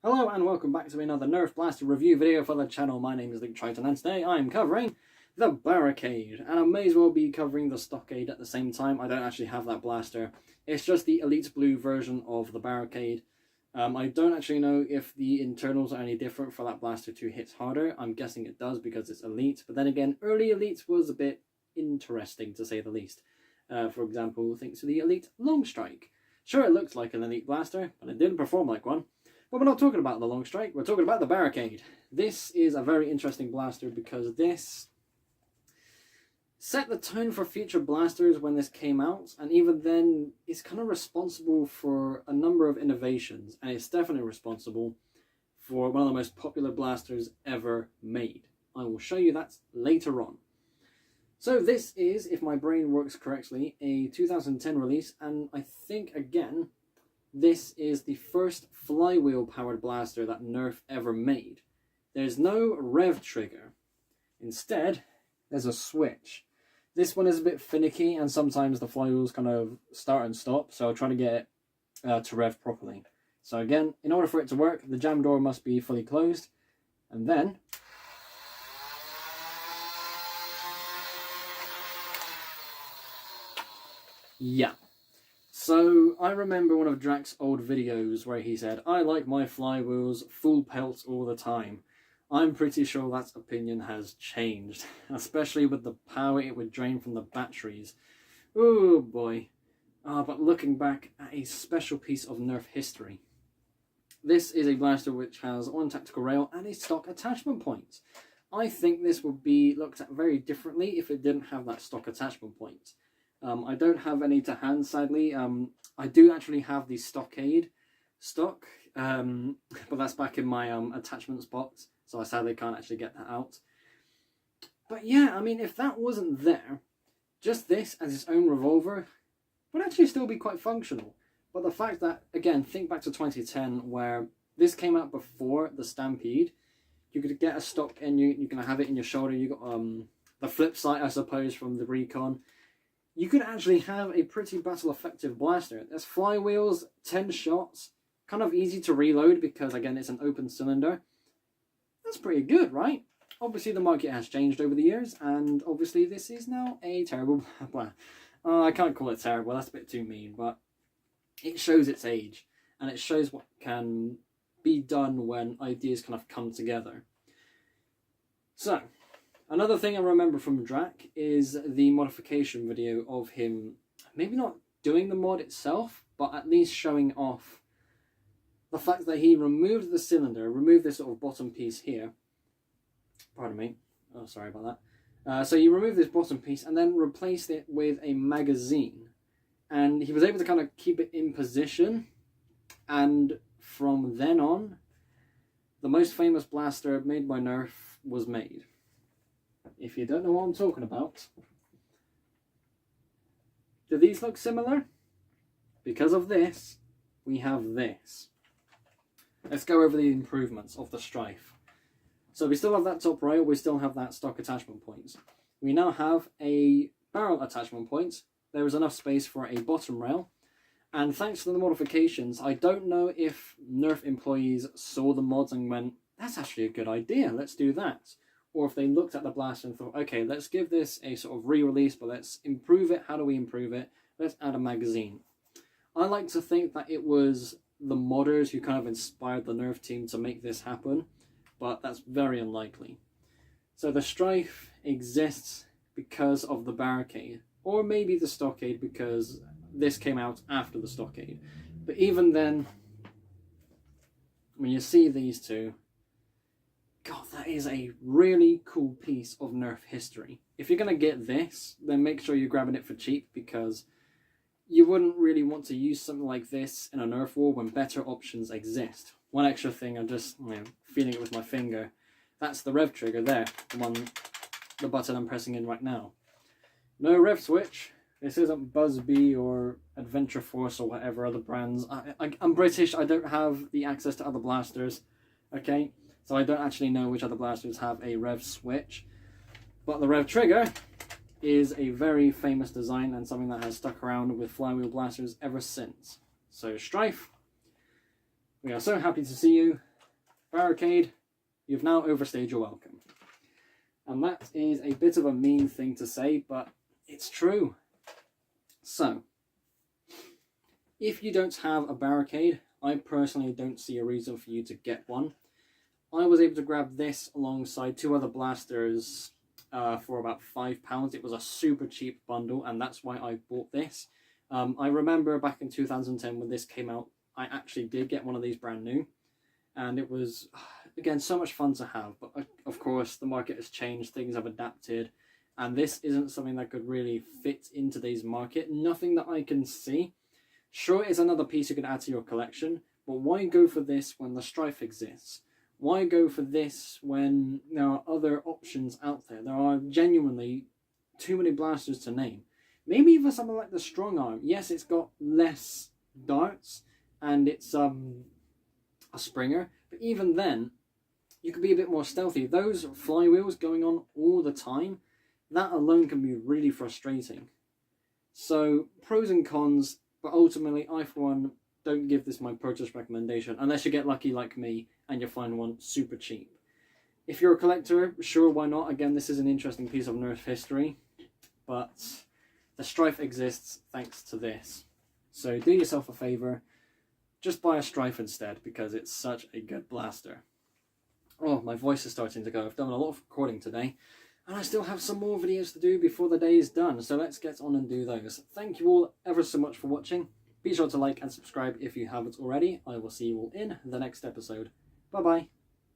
Hello and welcome back to another Nerf Blaster review video for the channel. My name is Luke Triton and today I'm covering the Barricade. And I may as well be covering the Stockade at the same time. I don't actually have that blaster. It's just the Elite Blue version of the Barricade. I don't actually know if the internals are any different for that blaster to hit harder. I'm guessing it does because it's Elite. But then again, early Elite was a bit interesting to say the least. For example, thanks to the Elite Long Strike. Sure, it looks like an Elite blaster, but it didn't perform like one. But we're not talking about the Long Strike, we're talking about the Barricade. This is a very interesting blaster because this set the tone for future blasters when this came out, and even then it's kind of responsible for a number of innovations, and it's definitely responsible for one of the most popular blasters ever made. I will show you that later on. So this is, if my brain works correctly, a 2010 release, and I think again this is the first flywheel-powered blaster that Nerf ever made. There's no rev trigger. Instead, there's a switch. This one is a bit finicky, and sometimes the flywheels kind of start and stop, so I'll try to get it to rev properly. So again, in order for it to work, the jam door must be fully closed, and then yeah. So, I remember one of Drax's old videos where he said, I like my flywheels full pelt all the time. I'm pretty sure that opinion has changed, especially with the power it would drain from the batteries. Oh boy. But looking back at a special piece of Nerf history. This is a blaster which has one tactical rail and a stock attachment point. I think this would be looked at very differently if it didn't have that stock attachment point. I don't have any to hand, sadly. I do actually have the Stockade stock, but that's back in my attachments box, so I sadly can't actually get that out. But yeah, I mean, if that wasn't there, just this as its own revolver would actually still be quite functional. But the fact that, again, think back to 2010, where this came out before the Stampede, you could get a stock and you can have it in your shoulder. You got the flip sight, I suppose, from the Recon. You could actually have a pretty battle-effective blaster. There's flywheels, 10 shots, kind of easy to reload because, again, it's an open cylinder. That's pretty good, right? Obviously, the market has changed over the years, and obviously this is now a terrible blaster. I can't call it terrible, that's a bit too mean, but it shows its age, and it shows what can be done when ideas kind of come together. So, another thing I remember from Drac is the modification video of him, maybe not doing the mod itself, but at least showing off the fact that he removed the cylinder, removed this sort of bottom piece here. Pardon me. Oh, sorry about that. So he removed this bottom piece and then replaced it with a magazine. And he was able to kind of keep it in position. And from then on, the most famous blaster made by Nerf was made. If you don't know what I'm talking about, do these look similar? Because of this, we have this. Let's go over the improvements of the Strife. So we still have that top rail, we still have that stock attachment point. We now have a barrel attachment point. There is enough space for a bottom rail. And thanks to the modifications, I don't know if Nerf employees saw the mods and went, that's actually a good idea, let's do that. Or if they looked at the blaster and thought, okay, let's give this a sort of re-release, but let's improve it. How do we improve it? Let's add a magazine. I like to think that it was the modders who kind of inspired the Nerf team to make this happen, but that's very unlikely. So the Strife exists because of the Barricade, or maybe the Stockade because this came out after the Stockade. But even then, when you see these two, God, that is a really cool piece of Nerf history. If you're going to get this, then make sure you're grabbing it for cheap because you wouldn't really want to use something like this in a Nerf war when better options exist. One extra thing, I'm just feeling it with my finger. That's the rev trigger there, the button I'm pressing in right now. No rev switch. This isn't Buzzbee or Adventure Force or whatever other brands. I'm British, I don't have the access to other blasters, okay? So I don't actually know which other blasters have a rev switch. But the rev trigger is a very famous design and something that has stuck around with flywheel blasters ever since. So Strife, we are so happy to see you. Barricade, you've now overstayed your welcome. And that is a bit of a mean thing to say, but it's true. So, if you don't have a Barricade, I personally don't see a reason for you to get one. I was able to grab this alongside 2 other blasters for about £5. It was a super cheap bundle, and that's why I bought this. I remember back in 2010 when this came out, I actually did get one of these brand new, and it was, again, so much fun to have. But of course, the market has changed, things have adapted, and this isn't something that could really fit in today's market. Nothing that I can see. Sure, it's another piece you could add to your collection, but why go for this when the Strife exists? Why go for this when there are other options out there? There are genuinely too many blasters to name. Maybe even something like the Strong Arm. Yes, it's got less darts and it's a Springer, but even then, you could be a bit more stealthy. Those flywheels going on all the time, that alone can be really frustrating. So, pros and cons, but ultimately, I for one don't give this my purchase recommendation unless you get lucky like me and you find one super cheap. If you're a collector, sure, why not? Again, this is an interesting piece of Nerf history, but the Strife exists thanks to this. So do yourself a favour, just buy a Strife instead because it's such a good blaster. Oh, my voice is starting to go. I've done a lot of recording today, and I still have some more videos to do before the day is done, so let's get on and do those. Thank you all ever so much for watching. Be sure to like and subscribe if you haven't already. I will see you all in the next episode. Bye bye.